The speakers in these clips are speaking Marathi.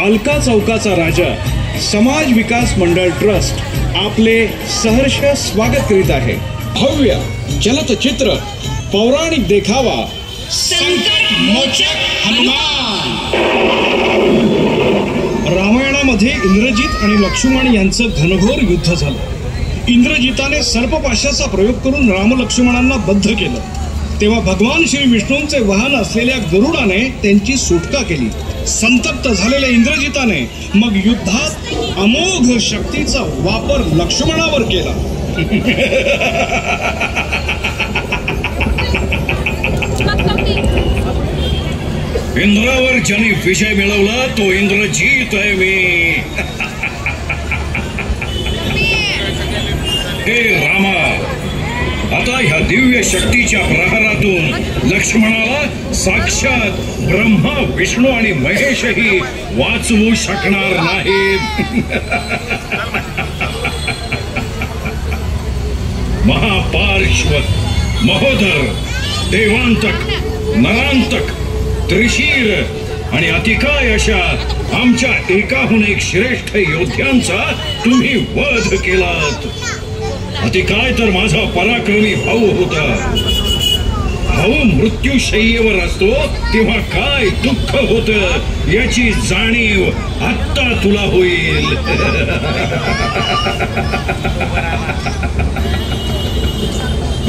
अलका चौकाचा राजा समाज विकास मंडळ ट्रस्ट आपले सहर्ष स्वागत करीत आहे. भव्य चलचित्र पौराणिक देखावा संकट मोचक हनुमान. रामायणामध्ये इंद्रजित आणि लक्ष्मण यांचं घनघोर युद्ध झालं. इंद्रजिताने सर्पपाशाचा प्रयोग करून रामलक्ष्मणांना बद्ध केलं. तेव्हा भगवान श्री विष्णूंचे वाहन असलेल्या गरुडाने त्यांची सुटका केली. संतप्त झालेल्या इंद्रजिताने मग युद्धात अमोघ शक्तीचा वापर लक्ष्मणावर केला. इंद्रावर ज्याने विजय मिळवला तो इंद्रजित आहे मी. हे रामा, आता ह्या दिव्य शक्तीच्या प्रहारातून लक्ष्मणाला साक्षात ब्रह्मा विष्णू आणि महेशही वाचवू शकणार नाहीत. महापार्श्वत, महोदर, देवांतक, नरांतक, त्रिशीर आणि अतिकाय अशा आमच्या एकाहून एक श्रेष्ठ योद्ध्यांचा तुम्ही वध केलात. अतिकाय तर माझा पराक्रमी भाऊ होता. भाऊ मृत्यूशय्येवर असतो तेव्हा काय दुःख होतं याची जाणीव आत्ता तुला होईल.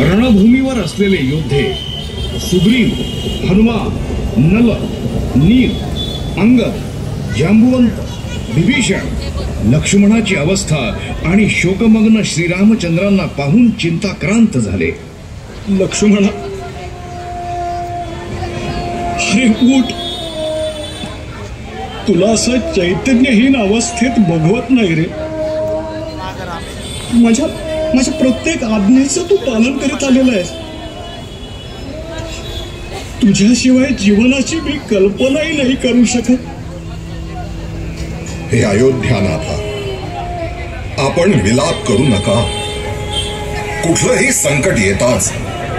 रणभूमीवर असलेले योद्धे सुग्रीव, हनुमान, नल, नील, अंगद, जांबुवंत, विभीषण, लक्ष्मणाची अवस्था आणि शोकमग्न श्रीरामचंद्रांना पाहून चिंताक्रांत झाले. लक्ष्मणा, अरे उठ. तुला असं चैतन्यहीन अवस्थेत बघवत नाही रे. माझ्या प्रत्येक आज्ञेचं तू पालन करीत आलेला आहेस. तुझ्याशिवाय जीवनाची मी कल्पनाही नाही करू शकत. हे अयोध्यानाथा, आपण विलाप करू नका. कुठलंही संकट येताच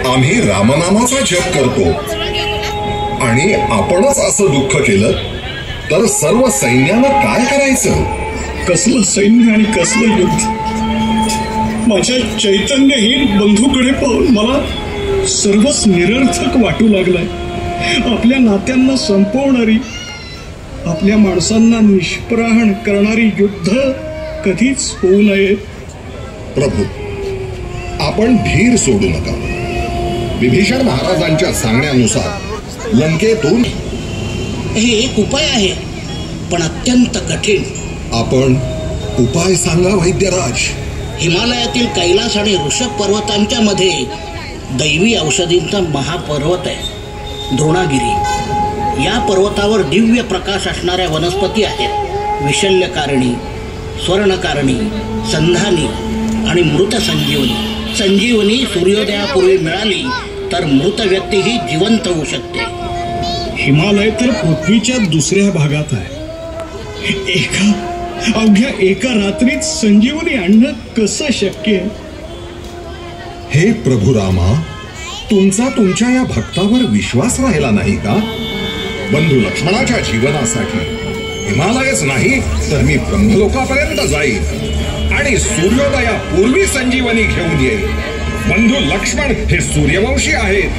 आम्ही रामनामाचा जप करतो आणि आपणच असं दुःख केलं तर सर्व सैन्यानं काय करायचं? कसलं सैन्य आणि कसलं युद्ध. माझ्या चैतन्यहीन बंधूकडे पाहून मला सर्वच निरर्थक वाटू लागलाय. आपल्या नात्यांना संपवणारी, आपल्या माणसांना निष्प्रहण करणारी युद्ध कधीच होऊ नये. प्रभू, आपण धीर सोडू नका. विभीषण महाराजांच्या सांगण्यानुसार लंकेतून हे एक उपाय आहे, पण अत्यंत कठीण. आपण उपाय सांगा वैद्यराज. हिमालयातील कैलास आणि ऋषभ पर्वतांच्या मध्ये दैवी औषधींचा महापर्वत आहे, द्रोणागिरी. या पर्वतावर दिव्य प्रकाश असणाऱ्या वनस्पती आहेत. विशल्यकारिणी, स्वर्णकारिणी, संधानी आणि मृत संजीवनी. संजीवनी सूर्योदयापूर्वी मिळाली तर मृत व्यक्तीही जिवंत होऊ शकते. हिमालय तर पृथ्वीच्या दुसऱ्या भागात आहे. अवघ्या एका रात्रीत संजीवनी आणणं कसं शक्य आहे? हे प्रभू रामा, तुमच्या या भक्तावर विश्वास राहिला नाही का? बंधू लक्ष्मणाच्या जीवनासाठी हिमालयच नाही तर मी ब्रह्मलोकापर्यंत जाईल आणि सूर्योदयापूर्वी संजीवनी घेऊन येईल. बंधू लक्ष्मण हे सूर्यवंशी आहेत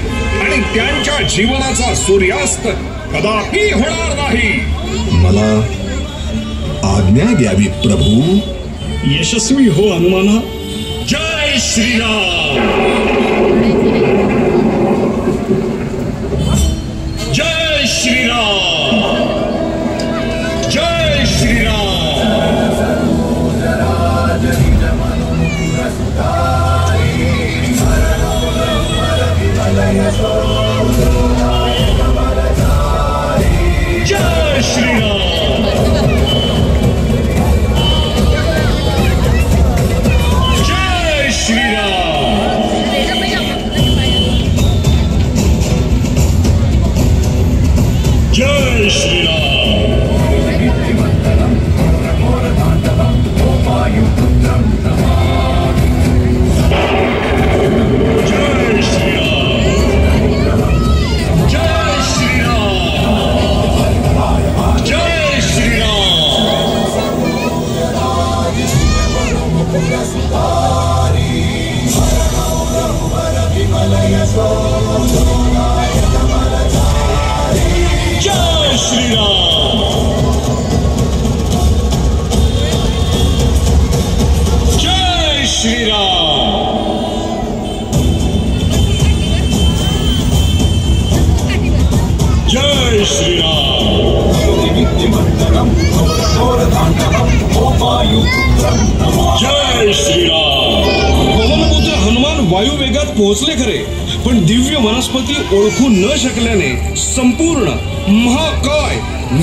आणि त्यांच्या जीवनाचा सूर्यास्त कदापि होणार नाही. मला आज्ञा द्यावी प्रभू. यशस्वी हो हनुमाना. जय श्रीराम. जय श्रीराम. जय श्रीराम. जय श्रीराम. जय श्रीराम. जय श्रीराम, जय श्रीराम, जय श्रीराम, जय श्रीराम. पवनपुत्र हनुमान वायुवेगात पोहोचले खरे, पण दिव्य वनस्पती ओळखू न शकल्याने संपूर्ण महाकाय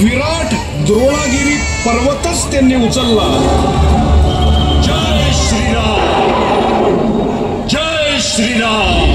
विराट द्रोणागिरी पर्वतच त्यांनी उचलला. जय श्रीराम, जय श्रीराम.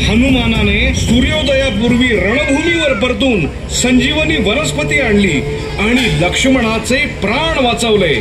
हनुमानाने सूर्योदयापूर्वी रणभूमीवर परतून संजीवनी वनस्पती आणली आणि लक्ष्मणाचे प्राण वाचवले.